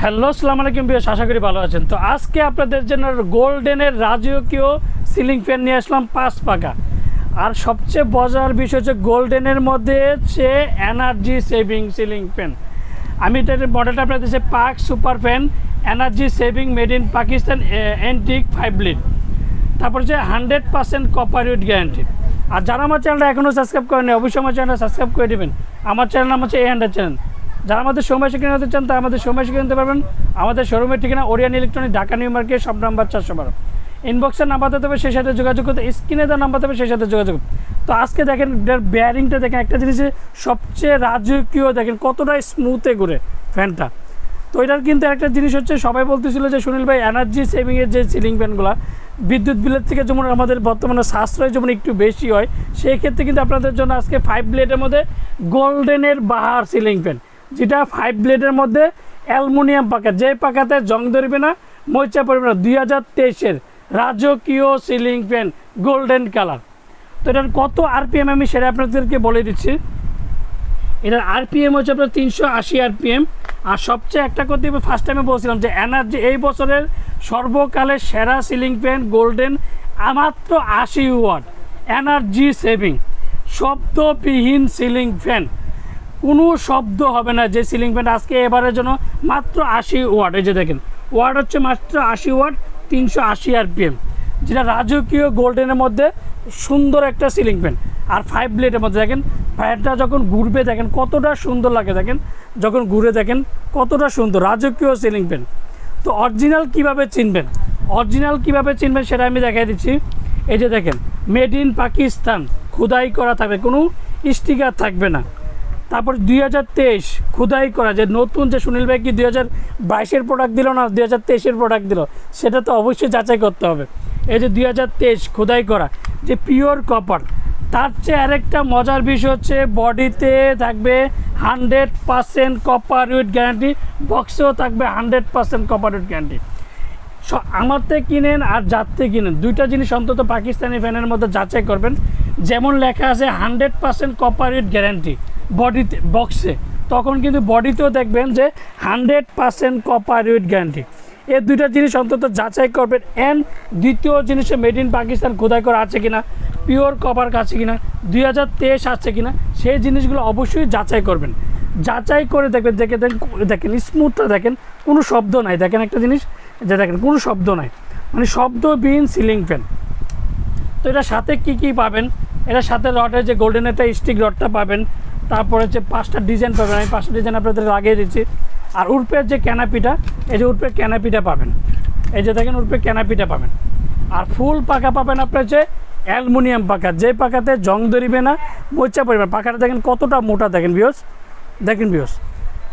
Hello আসসালামু আলাইকুম বিয়াস, আশা করি ভালো আছেন। তো আজকে আপনাদের জন্য গোল্ডেনের রাজকীয় সিলিং ফ্যান নিয়ে আসলাম 5 পাকা। আর সবচেয়ে মজার বিষয় হচ্ছে গোল্ডেনের মধ্যে হচ্ছে এনার্জি সেভিং সিলিং ফ্যান। আমি এটার মডেলটা আপনাদের দিচ্ছি পাক super fan energy saving made in Pakistan antique 5 lead. তারপর হচ্ছে 100% কপার উইথ গ্যারান্টি। আর যারা আমার চ্যানেলটা এখনও সাবস্ক্রাইব করেনি অবশ্যই আমার চ্যানেলটা সাবস্ক্রাইব করে দেবেন। আমার চ্যানেল নাম হচ্ছে A100 চ্যানেল। যারা আমাদের সময় কিনে নিতে চান তারা আমাদের সময় কিনে নিতে পারবেন। আমাদের শোরুমের ঠিকানা Orient Electronic, Dhaka New Market, shop number 412। ইনবক্সের নাম্বার দিতে হবে, সেই সাথে যোগাযোগ করতে স্ক্রিনে দেওয়ার নাম্বার দেবে, সেই সাথে যোগাযোগ। তো আজকে দেখেন বেয়ারিংটা দেখেন, একটা জিনিসের সবচেয়ে রাজকীয় দেখেন কতটা স্মুথে ঘুরে ফ্যানটা। তো এটার কিন্তু একটা জিনিস হচ্ছে, সবাই বলতেছিল যে সুনীল ভাই এনার্জি সেভিংয়ের যে সিলিং ফ্যানগুলো বিদ্যুৎ বিলের থেকে যেমন আমাদের বর্তমানে সাশ্রয় যেমন একটু বেশি হয়, সেই ক্ষেত্রে কিন্তু আপনাদের জন্য আজকে 5 ব্লেডের মধ্যে গোল্ডেনের বাহার সিলিং ফ্যান, যেটা 5 ব্লেডের মধ্যে অ্যালুমিনিয়াম পাকা, যে পাকাতে জং ধরবে না, মরিচা পড়বে না। 2023-এর রাজকীয় সিলিং ফ্যান গোল্ডেন কালার। তো এটার কত আরপিএম আমি সেটা আপনাদেরকে বলে দিচ্ছি। এটার আরপিএম হচ্ছে আপনার 380 আরপিএম। আর সবচেয়ে একটা কথা ফার্স্ট টাইমে বলছিলাম যে এনার্জি এই বছরের সর্বকালের সেরা সিলিং ফ্যান গোল্ডেন, মাত্র 80 ওয়াট এনার্জি সেভিং শব্দবিহীন সিলিং ফ্যান। কোনো শব্দ হবে না যে সিলিং ফ্যান আজকে এবারের জন্য মাত্র 80 ওয়াট। এই যে দেখেন ওয়াট হচ্ছে মাত্র 80 ওয়াট, 380 আরপিএম, যেটা রাজকীয় গোল্ডেনের মধ্যে সুন্দর একটা সিলিং ফ্যান। আর 5 ব্লেডের মধ্যে দেখেন ফ্যানটা যখন ঘুরবে দেখেন কতটা সুন্দর লাগে, দেখেন যখন ঘুরে দেখেন কতটা সুন্দর রাজকীয় সিলিং ফ্যান। তো অরিজিনাল কীভাবে চিনবেন সেটা আমি দেখাই দিচ্ছি। এই যে দেখেন মেড ইন পাকিস্তান খোদাই করা থাকবে, কোনো স্টিকার থাকবে না। তারপর 2023 খোদাই করা, যে নতুন যে সুনীল ভাই কি 2022-এর প্রোডাক্ট দিল না 2023-এর প্রোডাক্ট দিল, সেটা তো অবশ্যই যাচাই করতে হবে। এই যে 2023 খোদাই করা যে পিওর কপার। তার চেয়ে আরেকটা মজার বিষয় হচ্ছে বডিতে থাকবে 100% কপার উইথ গ্যারান্টি, বক্সেও থাকবে 100% কপার উইথ গ্যারান্টি। আমার থেকে কিনেন আর যার থেকে কিনেন দুইটা জিনিস অন্তত পাকিস্তানি ফ্যানের মধ্যে যাচাই করবেন। যেমন লেখা আছে 100% কপার উইথ গ্যারান্টি বডিতে বক্সে, তখন কিন্তু বডিতেও দেখবেন যে 100% কপার উইথ গ্যারান্টি। এই দুইটা জিনিস অন্তত যাচাই করবেন। অ্যান্ড দ্বিতীয় জিনিসে মেড ইন পাকিস্তান খোদাই করা আছে কিনা, পিওর কপার আছে কিনা, 2023 আছে কিনা, সেই জিনিসগুলো অবশ্যই যাচাই করবেন। যাচাই করে দেখবেন, দেখেন স্মুথটা দেখেন, কোনো শব্দ নাই। দেখেন একটা জিনিস যে দেখেন কোনো শব্দ নাই, মানে শব্দবিহীন সিলিং ফ্যান। তো এটার সাথে কি পাবেন, এটার সাথে রডের যে গোল্ডেন একটা স্টিক রডটা পাবেন, তারপরে হচ্ছে 5টা ডিজাইন পাবেন। আমি 5টা ডিজাইন আপনাদের লাগিয়ে দিচ্ছি। আর উর্পের যে ক্যানাপিটা, এই যে উর্পের ক্যানাপিটা পাবেন, এই যে দেখেন উর্পের ক্যানাপিটা পাবেন। আর ফুল পাকা পাবেন আপনার যে অ্যালুমিনিয়াম পাকা, যে পাকাতে জং ধরিবে না, মরিচা পড়বে। পাকাটা দেখেন কতটা মোটা, দেখেন ভিউস।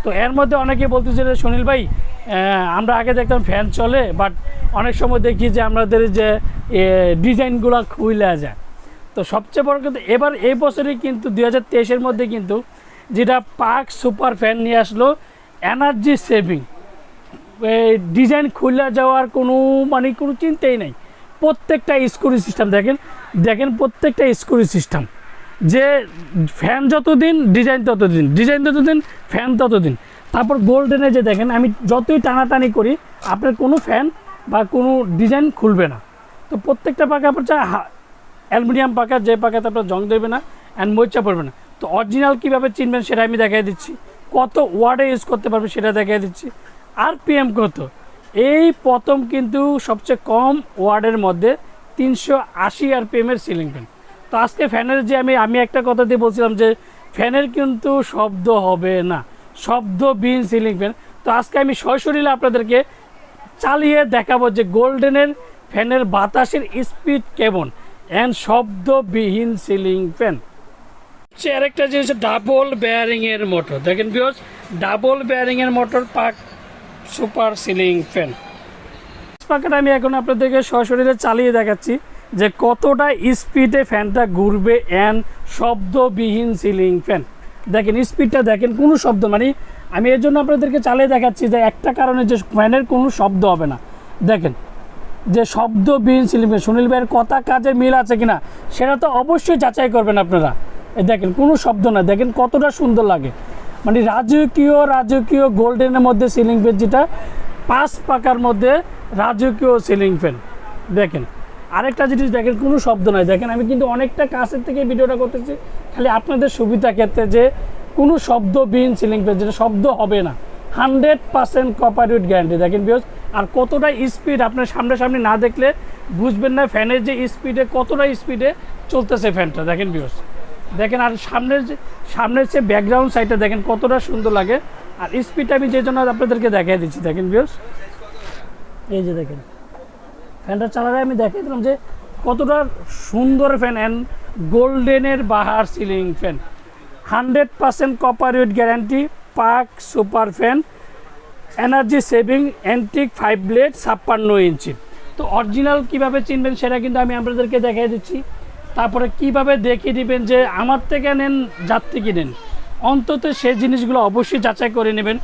তো এর মধ্যে অনেকে বলতেছে যে সুনীল ভাই আমরা আগে দেখতাম ফ্যান চলে, বাট অনেক সময় দেখি যে আমাদের যে ডিজাইনগুলো খুলে যায়। তো সবচেয়ে বড় কিন্তু এবার এই বছরই কিন্তু 2023-এর মধ্যে কিন্তু যেটা পাক সুপার ফ্যান নিয়ে আসলো এনার্জি সেভিং, ডিজাইন খুলে যাওয়ার কোনো চিন্তাই নেই। প্রত্যেকটা স্ক্রু সিস্টেম দেখেন প্রত্যেকটা স্ক্রু সিস্টেম, যে ফ্যান যতদিন ডিজাইন ততদিন ফ্যান ততদিন। তারপর গোল্ডেনে যে দেখেন আমি যতই টানাটানি করি আপনার কোনো ফ্যান বা কোনো ডিজাইন খুলবে না। তো প্রত্যেকটা পাকা আপনার অ্যালুমিনিয়াম পাকা, যে পাকাতে আপনার জং দেবে না অ্যান্ড মরিচা পড়বে না। তো অরিজিনাল কীভাবে চিনবেন সেটা আমি দেখাই দিচ্ছি, কত ওয়ার্ডে ইউজ করতে পারবে সেটা দেখাই দিচ্ছি, আরপিএম কত। এই প্রথম কিন্তু সবচেয়ে কম ওয়ার্ডের মধ্যে 380 আরপিএমের সিলিং ফ্যান। তো আজকে ফ্যানের যে আমি একটা কথা দিয়ে বলছিলাম যে ফ্যানের কিন্তু শব্দ হবে না, শব্দবিহীন সিলিং ফ্যান। তো আজকে আমি সরাসরি আপনাদেরকে চালিয়ে দেখাবো যে গোল্ডেনের ফ্যানের বাতাসের স্পিড কেমন অ্যান্ড শব্দবিহীন সিলিং ফ্যান। আরেকটা জিনিস ডাবল বেয়ারিংয়ের মোটর, দেখেন ভিউয়ার্স ডাবল বেয়ারিংয়ের মোটর পাক সুপার সিলিং ফ্যান। পাকাটা আমি এখন আপনাদেরকে সরাসরি চালিয়ে দেখাচ্ছি যে কতটা স্পিডে ফ্যানটা ঘুরবে অ্যান্ড শব্দবিহীন সিলিং ফ্যান। দেখেন স্পিডটা দেখেন, কোনো শব্দ আমি এর জন্য আপনাদেরকে চালিয়ে দেখাচ্ছি যে একটা কারণে যে ফ্যানের কোনো শব্দ হবে না। দেখেন যে শব্দবিহীন সিলিং ফ্যান, সুনীল ভাইয়ের কথা কাজে মিল আছে কিনা সেটা তো অবশ্যই যাচাই করবেন আপনারা। দেখেন কোনো শব্দ না, দেখেন কতটা সুন্দর লাগে। মানে রাজকীয় গোল্ডেনের মধ্যে সিলিং ফ্যান, যেটা 5 পাকার মধ্যে রাজকীয় সিলিং ফ্যান। দেখেন আরেকটা জিনিস দেখেন, কোনো শব্দ নাই। দেখেন আমি কিন্তু অনেকটা কাছের থেকে ভিডিওটা করতেছি, খালি আপনাদের সুবিধা ক্ষেত্রে, যে কোনো শব্দবিহীন সিলিং ফ্যান, যেটা শব্দ হবে না, 100% কপারউড গ্যারান্টি। দেখেন বিকজ আর কতটা স্পিড আপনার সামনাসামনি না দেখলে বুঝবেন না ফ্যানের যে স্পিডে, কতটা স্পিডে চলতেছে ফ্যানটা। দেখেন বিকজ দেখেন, আর সামনের যে ব্যাকগ্রাউন্ড সাইডটা দেখেন কতটা সুন্দর লাগে। আর স্পিডটা আমি যে জন্য আপনাদেরকে দেখিয়ে দিচ্ছি। দেখেন বিকজ এই যে দেখেন ফ্যানটা চালালে আমি দেখিয়ে দিলাম যে কতটা সুন্দর ফ্যান। অ্যান্ড গোল্ডেনের বাহার ceiling fan, 100% copper wound guarantee, Pak super fan, energy saving, antique 5 blade, 56 inch. তো অরিজিনাল কীভাবে চিনবেন সেটা কিন্তু আমি আপনাদেরকে দেখিয়ে দিচ্ছি। তারপরে কিভাবে দেখিয়ে দিবেন যে আমার থেকে নেন যার থেকে নেন, অন্তত সেই জিনিসগুলো অবশ্যই যাচাই করে নেবেন।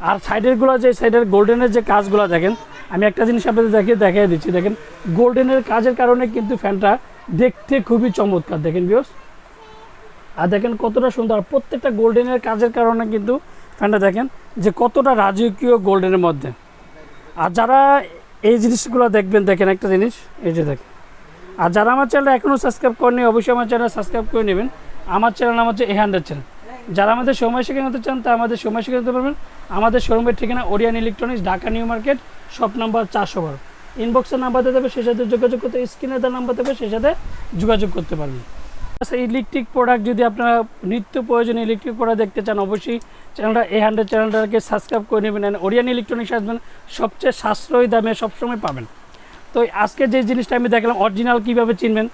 আর সাইডেরগুলো, যে সাইডের গোল্ডেনের যে কাজগুলো দেখেন, আমি একটা জিনিস আপনাদের দেখিয়ে দিচ্ছি। দেখেন গোল্ডেনের কাজের কারণে কিন্তু ফ্যানটা দেখতে খুবই চমৎকার। দেখেন ভিউয়ার্স, আর দেখেন কতটা সুন্দর, প্রত্যেকটা গোল্ডেনের কাজের কারণে কিন্তু ফ্যানটা দেখেন যে কতটা রাজকীয় গোল্ডেনের মধ্যে। আর যারা এই জিনিসগুলো দেখবেন, দেখেন একটা জিনিস, এই যে দেখেন, আর যারা আমার চ্যানেল এখনও সাবস্ক্রাইব করেনি অবশ্যই আমার চ্যানেল সাবস্ক্রাইব করে নেবেন। আমার চ্যানেল নাম হচ্ছে A100 চ্যানেল। যারা আমাদের সময় শিখে নিতে চান তা আমাদের সময় শিখে নিতে পারবেন। আমাদের শোরুমের ঠিকানা Orion Electronics, Dhaka New Market, shop number 412। ইনবক্সের নাম্বার দেবে, সেই সাথে যোগাযোগ করতে, স্ক্রিনে তার নাম্বার দেবে, সেই সাথে যোগাযোগ করতে পারবেন। ইলেকট্রিক প্রোডাক্ট, যদি আপনারা নিত্য প্রয়োজনীয় ইলেকট্রিক প্রোডাক্ট দেখতে চান অবশ্যই চ্যানেলটা A100 চ্যানেলটাকে সাবস্ক্রাইব করে নেবেন। ওরিয়ান ইলেকট্রনিক্স আসবেন, সবচেয়ে সাশ্রয়ী দামে সবসময় পাবেন। তো আজকে যে জিনিসটা আমি দেখলাম অরিজিনাল কীভাবে চিনবেন,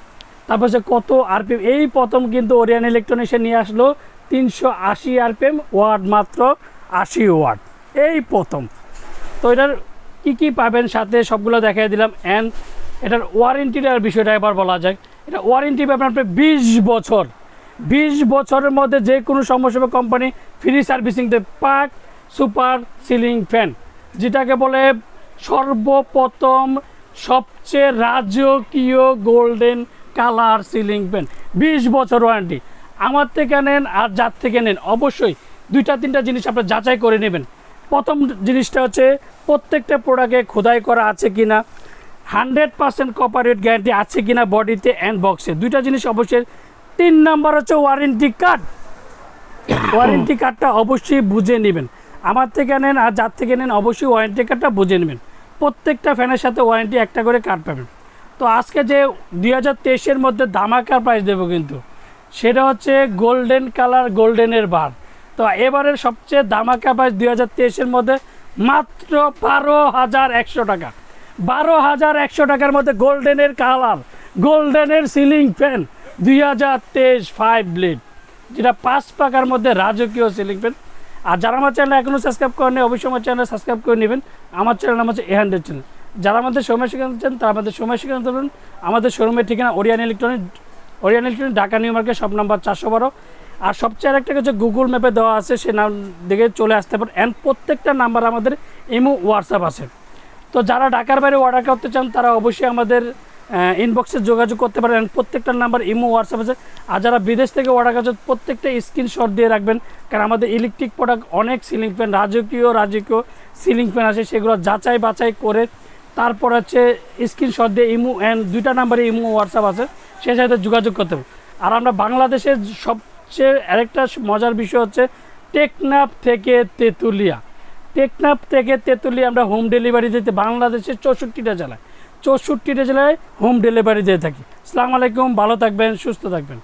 তারপর যে কত আরপিএম, এই প্রথম কিন্তু ওরিয়ান ইলেকট্রনিক্সে নিয়ে আসলো 380 আরপিএম, ওয়াট মাত্র 80 ওয়াট, এই প্রথম। তো এটার কী পাবেন সাথে সবগুলো দেখাই দিলাম। অ্যান্ড এটার ওয়ারেন্টিটার বিষয়টা এবার বলা যায়। এটা ওয়ারেন্টি পাবেন আপনার 20 বছর। 20 বছরের মধ্যে যে কোনো সমস্যা হবে কোম্পানি ফ্রি সার্ভিসিং দেবে। পাক সুপার সিলিং ফ্যান, যেটাকে বলে সর্বপ্রথম সবচেয়ে রাজকীয় গোল্ডেন কালার সিলিং ফ্যান, 20 বছর ওয়ারেন্টি। আমার থেকে নেন আর যার থেকে নেন অবশ্যই 2-3টা জিনিস আপনার যাচাই করে নেবেন। প্রথম জিনিসটা হচ্ছে প্রত্যেকটা প্রোডাক্টে খোদাই করা আছে কিনা, 100% কপারউড গ্যারান্টি আছে কিনা বডিতে অ্যান্ড বক্সে, 2টা জিনিস অবশ্যই। 3 নাম্বার হচ্ছে ওয়ারেন্টি কার্ড। ওয়ারেন্টি কার্ডটা অবশ্যই বুঝে নেবেন। আমার থেকে নেন আর যার থেকে নেন অবশ্যই ওয়ারেন্টি কার্ডটা বুঝে নেবেন। প্রত্যেকটা ফ্যানের সাথে ওয়ারেন্টি একটা করে কার্ড পাবেন। তো আজকে যে 2023-এর মধ্যে ধামাকা প্রাইস দেবো কিন্তু, সেটা হচ্ছে গোল্ডেন কালার, গোল্ডেনের বার। তো এবারের সবচেয়ে ধামাকা প্রাইস 2023-এর মধ্যে মাত্র 12,100 টাকা। 12,100 টাকার মধ্যে গোল্ডেনের কালার, গোল্ডেনের সিলিং ফ্যান 2023 5 ব্লেড, যেটা 5 পাকার মধ্যে রাজকীয় সিলিং ফ্যান। আর যারা আমার চ্যানেল এখনও সাবস্ক্রাইব করেনি অবশ্যই আমার চ্যানেল সাবস্ক্রাইব করে নেবেন। আমার চ্যানেল নাম হচ্ছে A100 চ্যানেল। যারা আমাদের সময় শিখাতে চান তারা আমাদের সময় শিখাতে পারবেন। আমাদের শোরুমের ঠিকানা Orion Electronics, Dhaka New Market, shop number 412। আর সবচেয়ে আরেকটা হচ্ছে গুগল ম্যাপে দেওয়া আছে, সে নাম দেখে চলে আসতে পারেন। অ্যান্ড প্রত্যেকটা নাম্বার আমাদের ইমো হোয়াটসঅ্যাপ আছে। তো যারা ঢাকার বাইরে অর্ডার করতে চান তারা অবশ্যই আমাদের ইনবক্সে যোগাযোগ করতে পারেন। প্রত্যেকটা নাম্বার ইমো হোয়াটসঅ্যাপ আছে। আর যারা বিদেশ থেকে অর্ডার করছে প্রত্যেকটা স্ক্রিনশট দিয়ে রাখবেন, কারণ আমাদের ইলেকট্রিক প্রোডাক্ট অনেক সিলিং ফ্যান, রাজকীয় সিলিং ফ্যান আছে, সেগুলো যাচাই বাছাই করে তারপর হচ্ছে স্ক্রিনশট দিয়ে ইমো, অ্যান্ড 2টা নাম্বারে ইমো হোয়াটসঅ্যাপ আছে, সে সাথে যোগাযোগ করতে হবে। আর আমরা বাংলাদেশের সবচেয়ে আরেকটা মজার বিষয় হচ্ছে টেকনাফ থেকে তেঁতুলিয়া, আমরা হোম ডেলিভারি দিতে বাংলাদেশের 64টা জেলায় হোম ডেলিভারি দিয়ে থাকি। আসসালামু আলাইকুম, ভালো থাকবেন, সুস্থ থাকবেন।